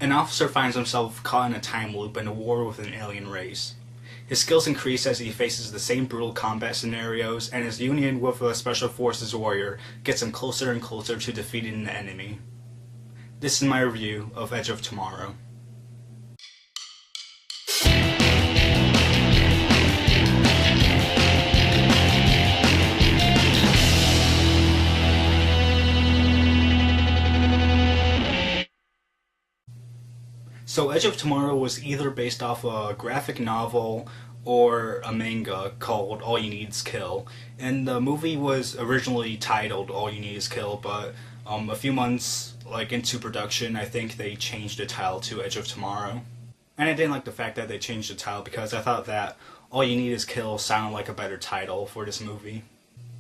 An officer finds himself caught in a time loop in a war with an alien race. His skills increase as he faces the same brutal combat scenarios, and his union with a Special Forces warrior gets him closer and closer to defeating the enemy. This is my review of Edge of Tomorrow. So Edge of Tomorrow was either based off a graphic novel or a manga called All You Need Is Kill. And the movie was originally titled All You Need Is Kill, but a few months into production, I think they changed the title to Edge of Tomorrow. And I didn't like the fact that they changed the title because I thought that All You Need Is Kill sounded like a better title for this movie.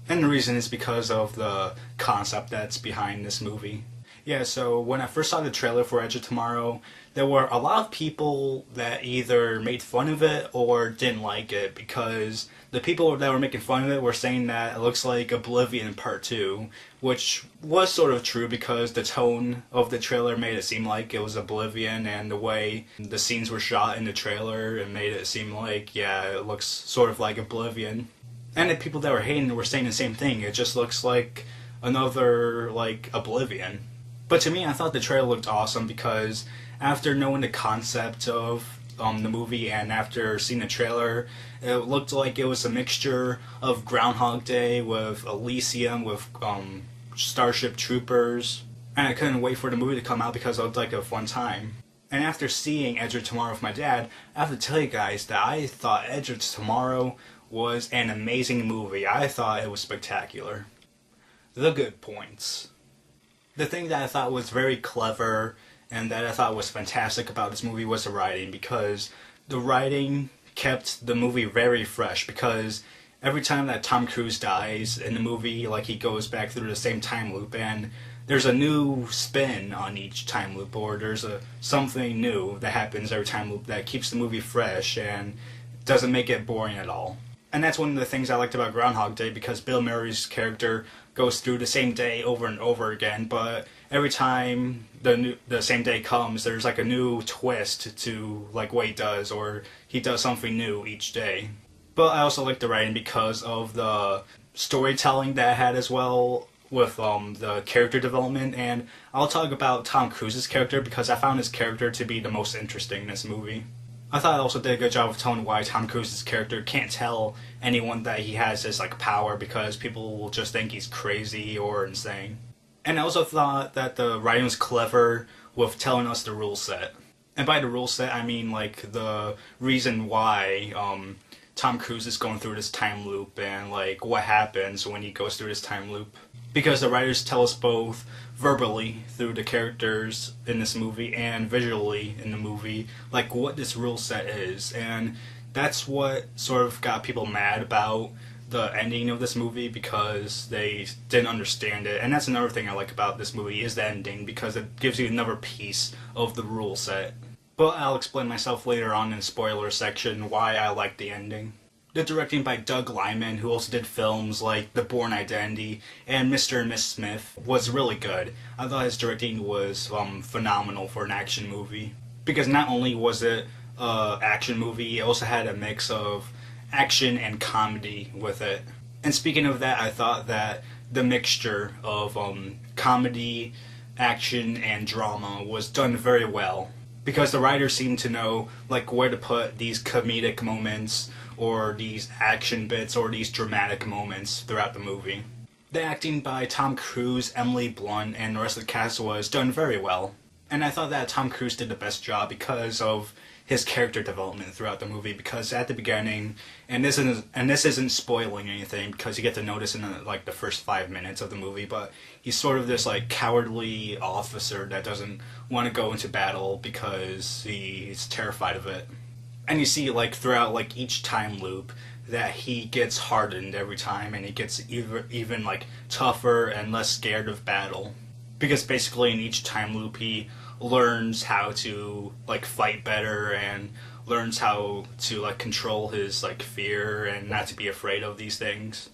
And the reason is because of the concept that's behind this movie. Yeah, so when I first saw the trailer for Edge of Tomorrow, there were a lot of people that either made fun of it or didn't like it, because the people that were making fun of it were saying that it looks like Oblivion Part 2, which was sort of true because the tone of the trailer made it seem like it was Oblivion, and the way the scenes were shot in the trailer, it made it seem like, yeah, it looks sort of like Oblivion. And the people that were hating were saying the same thing, it just looks like another, Oblivion. But to me, I thought the trailer looked awesome because after knowing the concept of the movie and after seeing the trailer, it looked like it was a mixture of Groundhog Day with Elysium, with Starship Troopers, and I couldn't wait for the movie to come out because it looked like a fun time. And after seeing Edge of Tomorrow with my dad, I have to tell you guys that I thought Edge of Tomorrow was an amazing movie. I thought it was spectacular. The good points. The thing that I thought was very clever and that I thought was fantastic about this movie was the writing, because the writing kept the movie very fresh, because every time that Tom Cruise dies in the movie, he goes back through the same time loop and there's a new spin on each time loop, or there's something new that happens every time loop that keeps the movie fresh and doesn't make it boring at all. And that's one of the things I liked about Groundhog Day, because Bill Murray's character goes through the same day over and over again, but every time the same day comes, there's a new twist to what he does, or he does something new each day. But I also like the writing because of the storytelling that I had as well with the character development, and I'll talk about Tom Cruise's character because I found his character to be the most interesting in this movie. I thought I also did a good job of telling why Tom Cruise's character can't tell anyone that he has this power, because people will just think he's crazy or insane. And I also thought that the writing was clever with telling us the rule set. And by the rule set, I mean the reason why Tom Cruise is going through this time loop and what happens when he goes through this time loop. Because the writers tell us both verbally through the characters in this movie and visually in the movie what this rule set is, and that's what sort of got people mad about the ending of this movie, because they didn't understand it. And that's another thing I like about this movie is the ending, because it gives you another piece of the rule set. But I'll explain myself later on in the spoiler section why I like the ending. The directing by Doug Liman, who also did films like The Bourne Identity and Mr. and Miss Smith, was really good. I thought his directing was phenomenal for an action movie. Because not only was it an action movie, it also had a mix of action and comedy with it. And speaking of that, I thought that the mixture of comedy, action, and drama was done very well. Because the writers seemed to know where to put these comedic moments, or these action bits, or these dramatic moments throughout the movie. The acting by Tom Cruise, Emily Blunt, and the rest of the cast was done very well. And I thought that Tom Cruise did the best job because of his character development throughout the movie, because at the beginning, and this isn't spoiling anything because you get to notice in the first 5 minutes of the movie, but he's sort of this cowardly officer that doesn't want to go into battle because he's terrified of it. And you see throughout each time loop that he gets hardened every time, and he gets even tougher and less scared of battle. Because basically in each time loop he learns how to fight better and learns how to control his fear and not to be afraid of these things.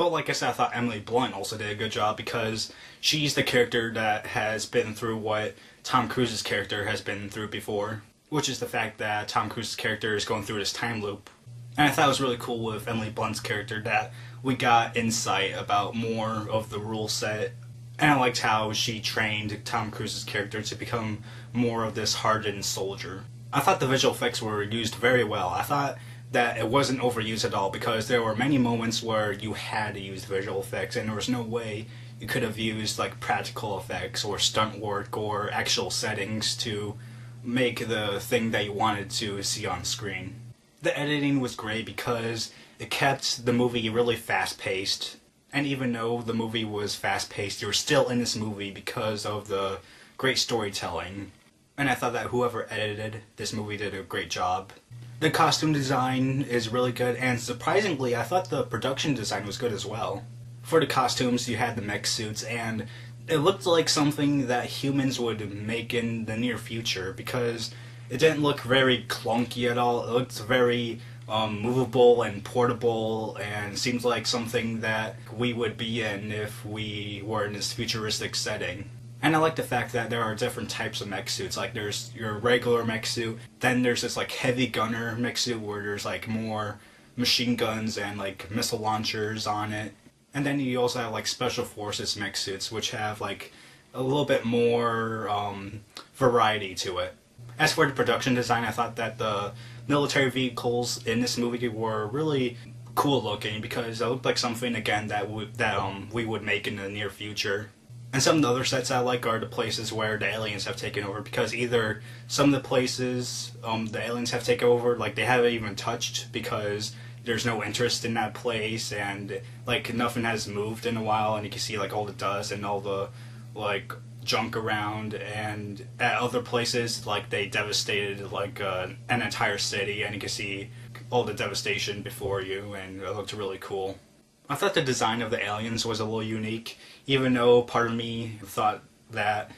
But like I said, I thought Emily Blunt also did a good job because she's the character that has been through what Tom Cruise's character has been through before, which is the fact that Tom Cruise's character is going through this time loop. And I thought it was really cool with Emily Blunt's character that we got insight about more of the rule set. And I liked how she trained Tom Cruise's character to become more of this hardened soldier. I thought the visual effects were used very well. I thought that it wasn't overused at all because there were many moments where you had to use visual effects and there was no way you could have used like practical effects or stunt work or actual settings to make the thing that you wanted to see on screen. The editing was great because it kept the movie really fast-paced, and even though the movie was fast-paced, you were still in this movie because of the great storytelling. And I thought that whoever edited this movie did a great job. The costume design is really good, and surprisingly, I thought the production design was good as well. For the costumes, you had the mech suits, and it looked like something that humans would make in the near future because it didn't look very clunky at all. It looked very movable and portable, and seems like something that we would be in if we were in this futuristic setting. And I like the fact that there are different types of mech suits. Like there's your regular mech suit, then there's this like heavy gunner mech suit where there's like more machine guns and like missile launchers on it. And then you also have like special forces mech suits, which have like a little bit more variety to it. As for the production design, I thought that the military vehicles in this movie were really cool looking because it looked like something again that we would make in the near future. And some of the other sets I like are the places where the aliens have taken over, because either some of the places the aliens have taken over, like they haven't even touched because there's no interest in that place, and like nothing has moved in a while, and you can see like all the dust and all the like junk around. And at other places, like they devastated like an entire city, and you can see all the devastation before you, and it looked really cool. I thought the design of the aliens was a little unique, even though part of me thought that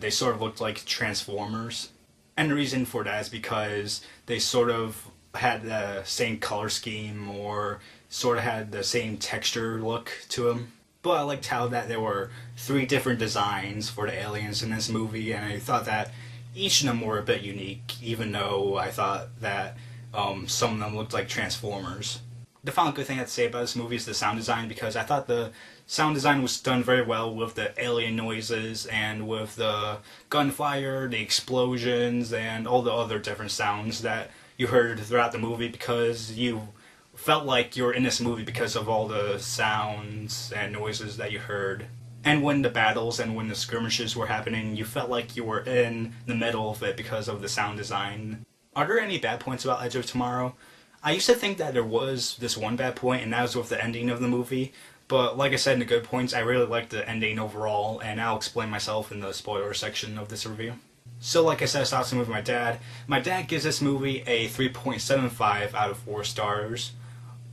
they sort of looked like Transformers. And the reason for that is because they sort of had the same color scheme or sort of had the same texture look to them. But I liked how that there were 3 different designs for the aliens in this movie, and I thought that each of them were a bit unique, even though I thought that some of them looked like Transformers. The final good thing I have to say about this movie is the sound design, because I thought the sound design was done very well with the alien noises and with the gunfire, the explosions, and all the other different sounds that you heard throughout the movie, because you felt like you were in this movie because of all the sounds and noises that you heard. And when the battles and when the skirmishes were happening, you felt like you were in the middle of it because of the sound design. Are there any bad points about Edge of Tomorrow? I used to think that there was this one bad point, and that was with the ending of the movie. But like I said in the good points, I really liked the ending overall, and I'll explain myself in the spoiler section of this review. So like I said, I saw this movie with my dad. My dad gives this movie a 3.75 out of 4 stars,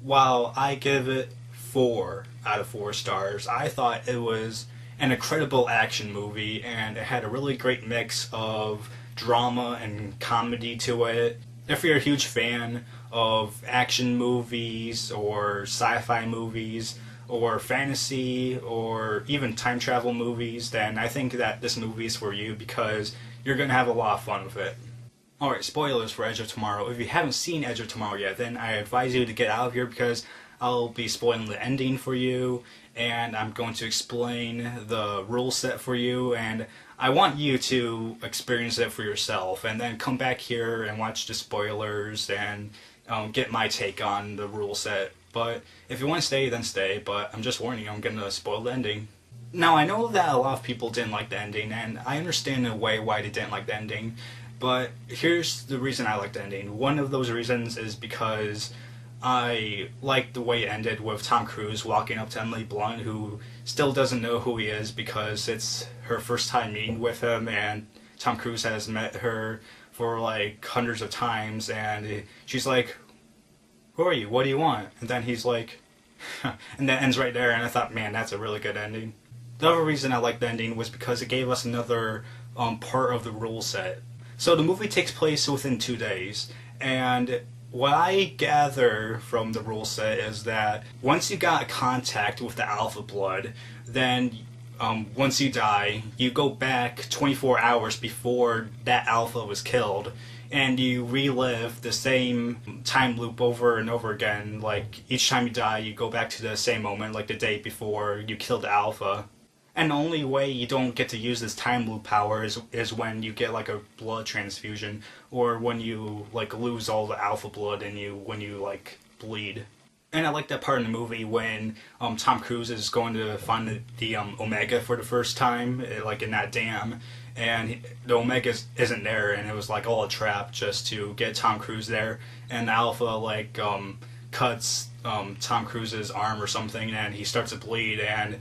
while I give it 4 out of 4 stars. I thought it was an incredible action movie, and it had a really great mix of drama and comedy to it. If you're a huge fan of action movies or sci-fi movies or fantasy or even time travel movies, then I think that this movie is for you because you're going to have a lot of fun with it. Alright, spoilers for Edge of Tomorrow. If you haven't seen Edge of Tomorrow yet, then I advise you to get out of here because I'll be spoiling the ending for you, and I'm going to explain the rule set for you, and I want you to experience it for yourself, and then come back here and watch the spoilers and get my take on the rule set. But if you want to stay, then stay, but I'm just warning you, I'm going to spoil the ending. Now, I know that a lot of people didn't like the ending, and I understand in a way why they didn't like the ending, but here's the reason I liked the ending. One of those reasons is because I liked the way it ended with Tom Cruise walking up to Emily Blunt, who still doesn't know who he is because it's her first time meeting with him, and Tom Cruise has met her for like hundreds of times, and she's like, "Who are you? What do you want?" And then he's like, and that ends right there, and I thought, man, that's a really good ending. The other reason I liked the ending was because it gave us another part of the rule set. So the movie takes place within 2 days, and what I gather from the rule set is that once you got contact with the Alpha Blood, then once you die, you go back 24 hours before that alpha was killed, and you relive the same time loop over and over again. Like, each time you die, you go back to the same moment, like the day before you killed the alpha. And the only way you don't get to use this time loop power is when you get like a blood transfusion, or when you like lose all the alpha blood and when you like bleed. And I like that part in the movie when Tom Cruise is going to find the Omega for the first time, like in that dam, and the Omega isn't there, and it was like all a trap just to get Tom Cruise there. And the Alpha like cuts Tom Cruise's arm or something, and he starts to bleed, and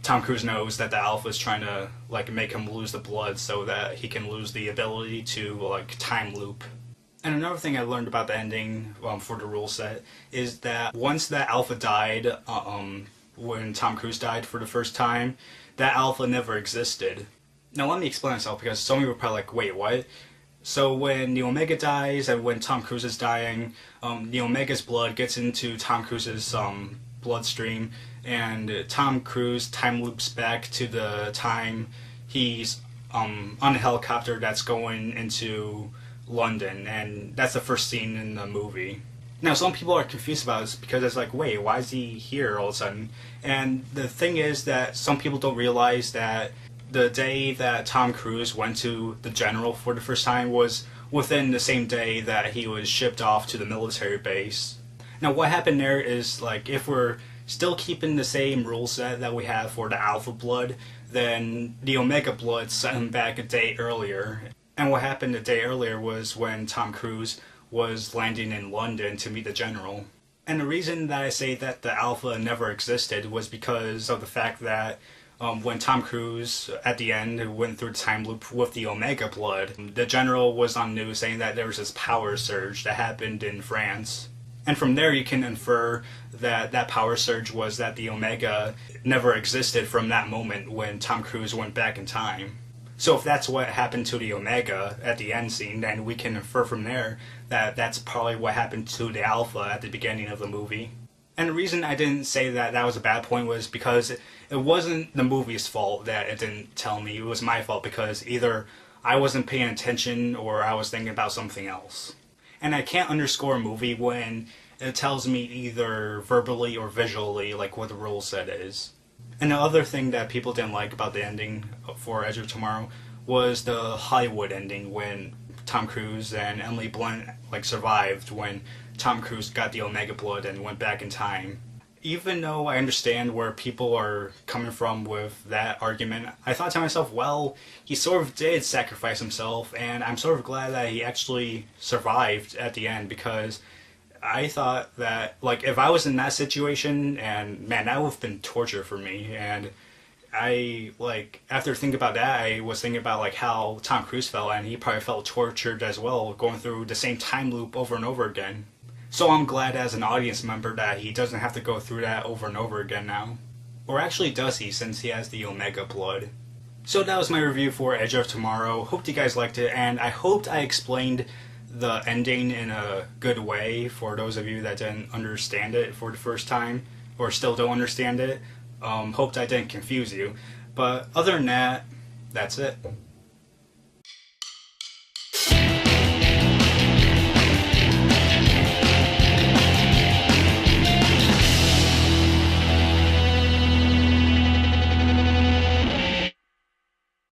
Tom Cruise knows that the Alpha is trying to like make him lose the blood so that he can lose the ability to like time loop. And another thing I learned about the ending for the rule set is that once that Alpha died, when Tom Cruise died for the first time, that Alpha never existed. Now let me explain myself, because some people are probably like, wait, what? So when the Omega dies and when Tom Cruise is dying, the Omega's blood gets into Tom Cruise's bloodstream, and Tom Cruise time loops back to the time he's on a helicopter that's going into London, and that's the first scene in the movie. Now some people are confused about this because it's like, wait, why is he here all of a sudden? And the thing is that some people don't realize that the day that Tom Cruise went to the General for the first time was within the same day that he was shipped off to the military base. Now what happened there is, like, if we're still keeping the same rule set that we have for the Alpha blood, then the Omega blood sent him back a day earlier. And what happened a day earlier was when Tom Cruise was landing in London to meet the General. And the reason that I say that the Alpha never existed was because of the fact that when Tom Cruise, at the end, went through the time loop with the Omega blood, the General was on news saying that there was this power surge that happened in France. And from there you can infer that that power surge was that the Omega never existed from that moment when Tom Cruise went back in time. So if that's what happened to the Omega at the end scene, then we can infer from there that that's probably what happened to the Alpha at the beginning of the movie. And the reason I didn't say that that was a bad point was because it wasn't the movie's fault that it didn't tell me. It was my fault, because either I wasn't paying attention or I was thinking about something else. And I can't underscore a movie when it tells me either verbally or visually like what the rule set is. And the other thing that people didn't like about the ending for Edge of Tomorrow was the Hollywood ending, when Tom Cruise and Emily Blunt like survived when Tom Cruise got the Omega blood and went back in time. Even though I understand where people are coming from with that argument, I thought to myself, well, he sort of did sacrifice himself, and I'm sort of glad that he actually survived at the end, because I thought that, like, if I was in that situation, and man, that would have been torture for me. And I, like, after thinking about that, I was thinking about, like, how Tom Cruise felt, and he probably felt tortured as well, going through the same time loop over and over again. So I'm glad as an audience member that he doesn't have to go through that over and over again now. Or actually does he, since he has the Omega blood. So that was my review for Edge of Tomorrow. Hope you guys liked it, and I hoped I explained the ending in a good way for those of you that didn't understand it for the first time, or still don't understand it. Hoped I didn't confuse you. But other than that, that's it.